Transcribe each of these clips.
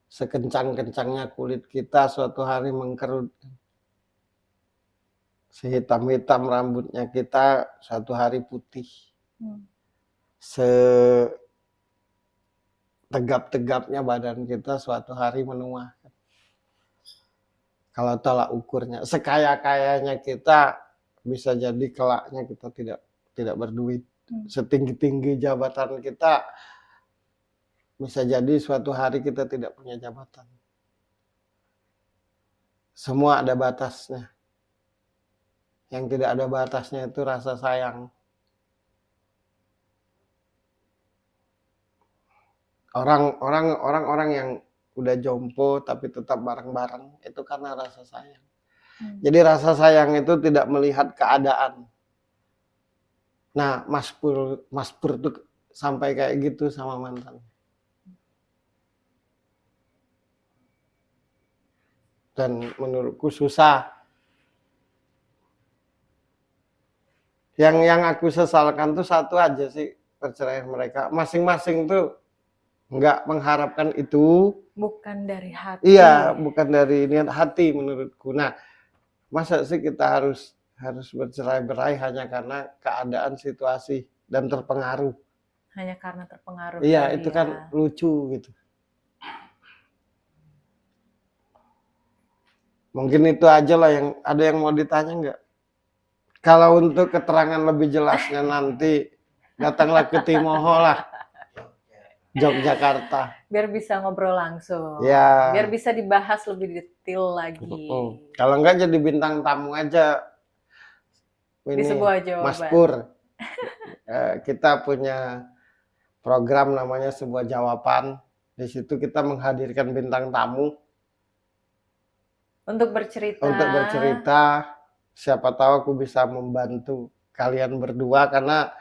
sekencang-kencangnya kulit kita suatu hari mengkerut, sehitam-hitam rambutnya kita suatu hari putih, setegap-tegapnya badan kita suatu hari menua. Kalau tolak ukurnya, sekaya-kayanya kita bisa jadi kelaknya kita tidak berduit. Setinggi-tinggi jabatan kita bisa jadi suatu hari kita tidak punya jabatan. Semua ada batasnya. Yang tidak ada batasnya itu rasa sayang. Orang-orang yang udah jompo tapi tetap bareng-bareng itu karena rasa sayang. Jadi rasa sayang itu tidak melihat keadaan. Nah, Mas Pur tuh sampai kayak gitu sama mantan. Dan menurutku susah. Yang aku sesalkan tuh satu aja sih perceraian mereka. Masing-masing tuh nggak mengharapkan itu. Bukan dari hati. Iya, bukan dari niat hati menurutku. Nah, masa sih kita harus bercerai-berai hanya karena keadaan, situasi, dan terpengaruh. Hanya karena terpengaruh. Iya, itu kan lucu gitu. Mungkin itu aja lah yang ada yang mau ditanya nggak? Kalau untuk keterangan lebih jelasnya nanti datanglah ke Timoho lah, Yogyakarta. Biar bisa ngobrol langsung. Ya. Biar bisa dibahas lebih detail lagi. Kalau enggak jadi bintang tamu aja. Ini, di sebuah jawaban. Mas Pur, kita punya program namanya Sebuah Jawaban. Di situ kita menghadirkan bintang tamu. Untuk bercerita. Siapa tahu aku bisa membantu kalian berdua karena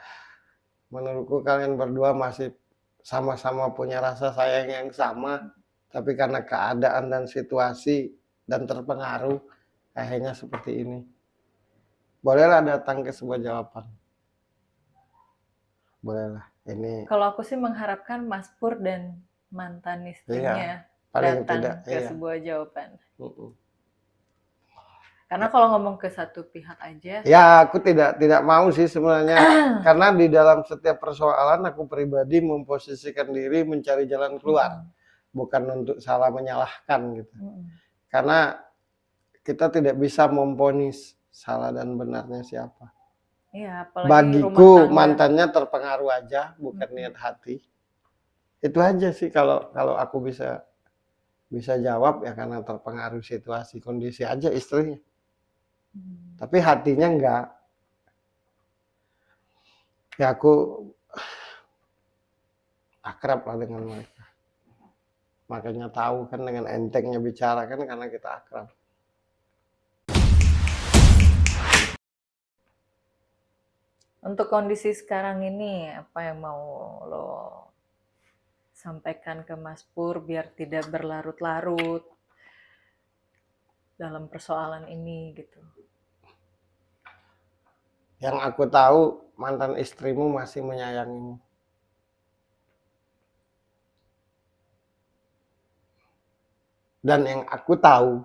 menurutku kalian berdua masih sama-sama punya rasa sayang yang sama, tapi karena keadaan dan situasi dan terpengaruh akhirnya seperti ini. Bolehlah datang ke Sebuah Jawaban. Bolehlah. Ini. Kalau aku sih mengharapkan Mas Pur dan mantan istrinya datang ke Sebuah Jawaban. Karena kalau ngomong ke satu pihak aja. Ya, aku tidak mau sih sebenarnya. Karena di dalam setiap persoalan aku pribadi memposisikan diri mencari jalan keluar. Bukan untuk salah menyalahkan gitu. Karena kita tidak bisa memvonis salah dan benarnya siapa. Iya, apalagi bagiku mantannya terpengaruh aja, bukan niat hati. Itu aja sih kalau aku bisa jawab ya karena terpengaruh situasi kondisi aja istrinya. Tapi hatinya enggak. Ya aku akrab lah dengan mereka. Makanya tahu kan dengan entengnya bicara kan karena kita akrab. Untuk kondisi sekarang ini apa yang mau lo sampaikan ke Mas Pur biar tidak berlarut-larut dalam persoalan ini gitu? Yang aku tahu mantan istrimu masih menyayangimu. Dan yang aku tahu,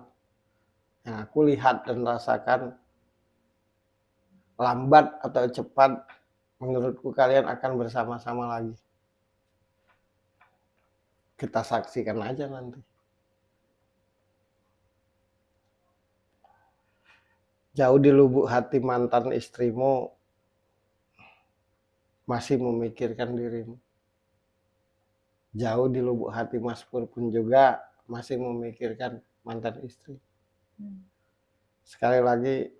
yang aku lihat dan rasakan, lambat atau cepat menurutku kalian akan bersama-sama lagi. Kita saksikan aja nanti. Jauh di lubuk hati mantan istrimu masih memikirkan dirimu. Jauh di lubuk hati Mas Pur pun juga masih memikirkan mantan istri. Sekali lagi,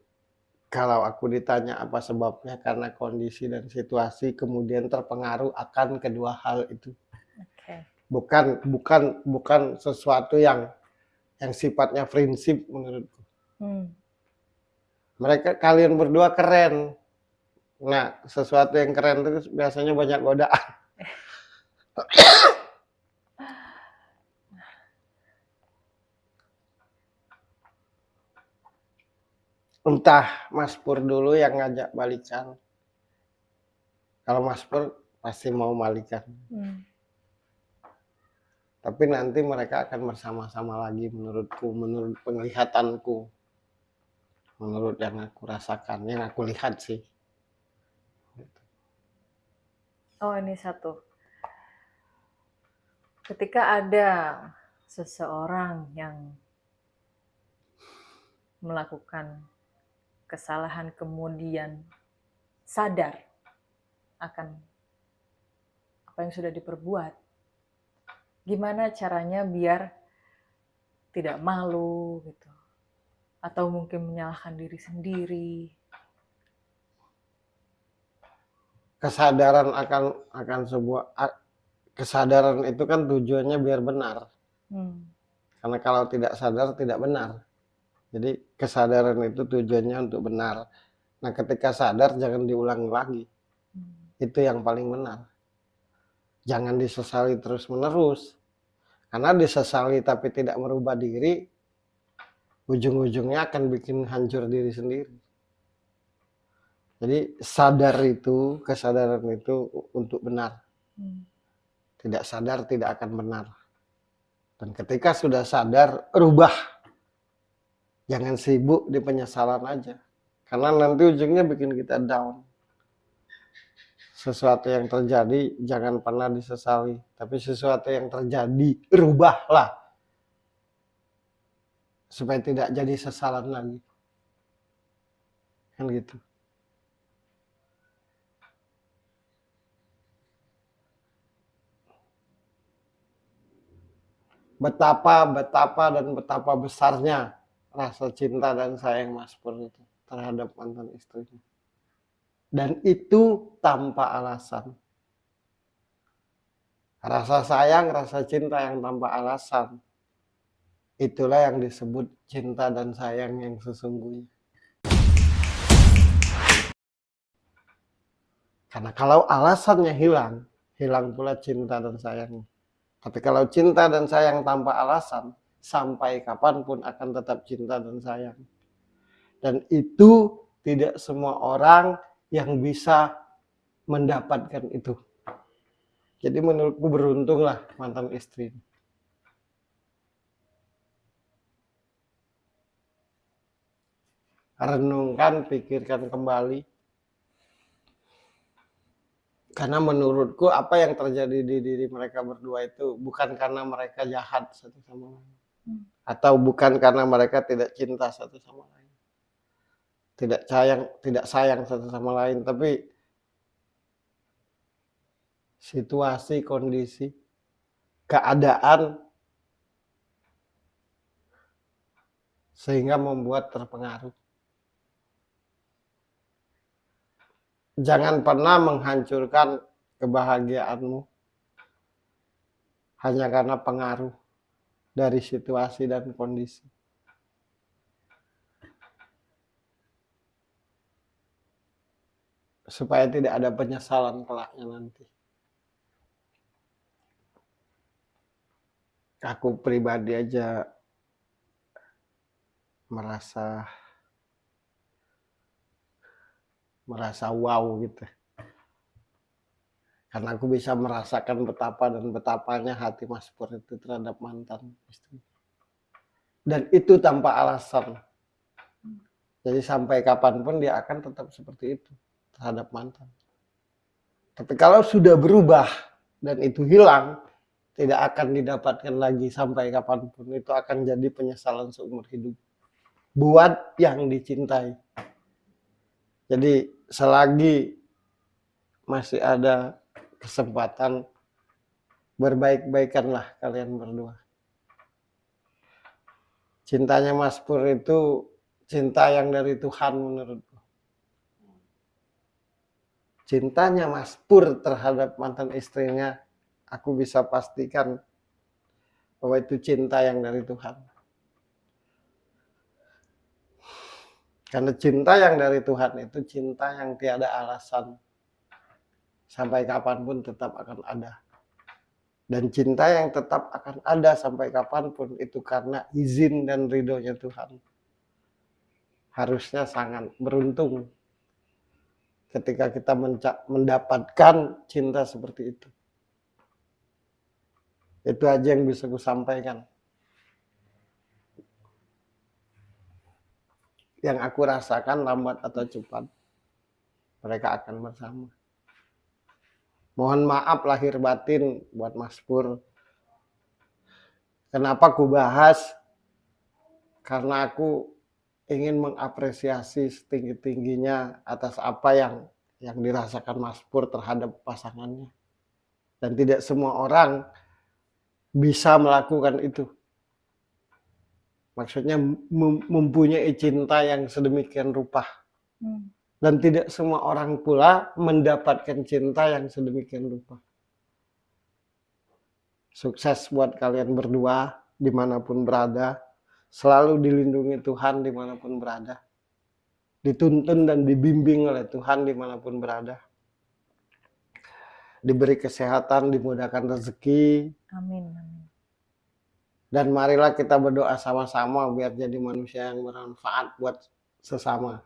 kalau aku ditanya apa sebabnya, karena kondisi dan situasi kemudian terpengaruh akan kedua hal itu. Bukan sesuatu yang sifatnya prinsip menurutku. Kalian berdua keren. Nah, sesuatu yang keren itu biasanya banyak godaan. Entah Mas Pur dulu yang ngajak balikan. Kalau Mas Pur pasti mau balikan. Tapi nanti mereka akan bersama-sama lagi menurutku, menurut penglihatanku, menurut yang aku rasakan, yang aku lihat sih. Oh, ini satu. Ketika ada seseorang yang melakukan kesalahan kemudian sadar akan apa yang sudah diperbuat, gimana caranya biar tidak malu gitu, atau mungkin menyalahkan diri sendiri? Kesadaran akan sebuah kesadaran itu kan tujuannya biar benar. Karena kalau tidak sadar tidak benar. Jadi kesadaran itu tujuannya untuk benar. Nah, ketika sadar jangan diulangi lagi. Itu yang paling benar. Jangan disesali terus-menerus. Karena disesali tapi tidak merubah diri, ujung-ujungnya akan bikin hancur diri sendiri. Jadi sadar itu, kesadaran itu untuk benar. Tidak sadar tidak akan benar. Dan ketika sudah sadar, rubah. Jangan sibuk di penyesalan aja. Karena nanti ujungnya bikin kita down. Sesuatu yang terjadi jangan pernah disesali. Tapi sesuatu yang terjadi, rubahlah. Supaya tidak jadi sesalan lagi. Kan gitu. Betapa besarnya rasa cinta dan sayang Mas Pur itu terhadap mantan istrinya. Dan itu tanpa alasan. Rasa sayang, rasa cinta yang tanpa alasan. Itulah yang disebut cinta dan sayang yang sesungguhnya. Karena kalau alasannya hilang, hilang pula cinta dan sayangnya. Tapi kalau cinta dan sayang tanpa alasan, sampai kapanpun akan tetap cinta dan sayang. Dan itu tidak semua orang yang bisa mendapatkan itu. Jadi menurutku beruntunglah mantan istri. Renungkan, pikirkan kembali. Karena menurutku apa yang terjadi di diri mereka berdua itu bukan karena mereka jahat satu sama lain. Atau bukan karena mereka tidak cinta satu sama lain. Tidak sayang satu sama lain, tapi situasi, kondisi, keadaan sehingga membuat terpengaruh. Jangan pernah menghancurkan kebahagiaanmu hanya karena pengaruh dari situasi dan kondisi. Supaya tidak ada penyesalan kelaknya nanti. Aku pribadi aja merasa wow gitu. Karena aku bisa merasakan betapa dan betapanya hati Mas Pur itu terhadap mantan istri. Dan itu tanpa alasan. Jadi sampai kapanpun dia akan tetap seperti itu terhadap mantan. Tapi kalau sudah berubah dan itu hilang, tidak akan didapatkan lagi sampai kapanpun. Itu akan jadi penyesalan seumur hidup. Buat yang dicintai. Jadi selagi masih ada kesempatan, berbaik-baikanlah kalian berdua. Cintanya Mas Pur itu cinta yang dari Tuhan menurutku. Cintanya Mas Pur terhadap mantan istrinya, aku bisa pastikan bahwa itu cinta yang dari Tuhan. Karena cinta yang dari Tuhan itu cinta yang tiada alasan. Sampai kapanpun tetap akan ada. Dan cinta yang tetap akan ada sampai kapanpun itu karena izin dan ridhonya Tuhan. Harusnya sangat beruntung ketika kita mendapatkan cinta seperti itu. Itu aja yang bisa ku sampaikan. Yang aku rasakan lambat atau cepat, mereka akan bersama. Mohon maaf lahir batin buat Mas Pur. Kenapa ku bahas? Karena aku ingin mengapresiasi setinggi-tingginya atas apa yang dirasakan Mas Pur terhadap pasangannya. Dan tidak semua orang bisa melakukan itu. Maksudnya mempunyai cinta yang sedemikian rupa. Dan tidak semua orang pula mendapatkan cinta yang sedemikian rupa. Sukses buat kalian berdua dimanapun berada. Selalu dilindungi Tuhan dimanapun berada. Dituntun dan dibimbing oleh Tuhan dimanapun berada. Diberi kesehatan, dimudahkan rezeki. Amin, amin. Dan marilah kita berdoa sama-sama biar jadi manusia yang bermanfaat buat sesama.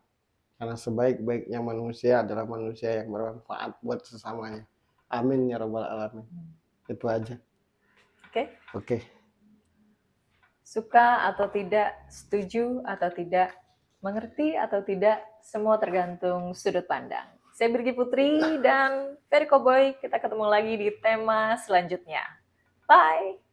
Karena sebaik-baiknya manusia adalah manusia yang bermanfaat buat sesamanya. Amin ya rabbal alamin. Itu aja. Oke. Suka atau tidak, setuju atau tidak, mengerti atau tidak, semua tergantung sudut pandang. Saya Birgi Putri dan Ferry Cowboy. Kita ketemu lagi di tema selanjutnya. Bye!